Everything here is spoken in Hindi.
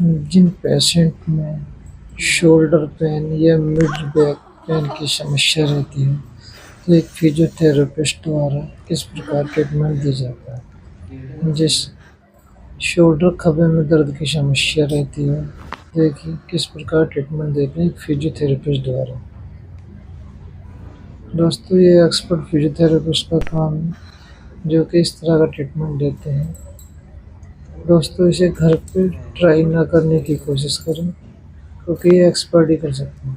जिन पेशेंट में शोल्डर पेन या मिड बैक पेन की समस्या रहती है तो एक फिजियोथेरेपिस्ट द्वारा किस प्रकार ट्रीटमेंट दी जाता है। जिस शोल्डर खभे में दर्द की समस्या रहती है, देखिए किस प्रकार ट्रीटमेंट देते हैं फिजियोथेरेपिस्ट द्वारा। दोस्तों, ये एक्सपर्ट फिजियोथेरेपिस्ट का काम है जो कि इस तरह का ट्रीटमेंट देते हैं। दोस्तों, इसे घर पे ट्राई ना करने की कोशिश करें क्योंकि ये एक्सपर्ट ही कर सकते हैं।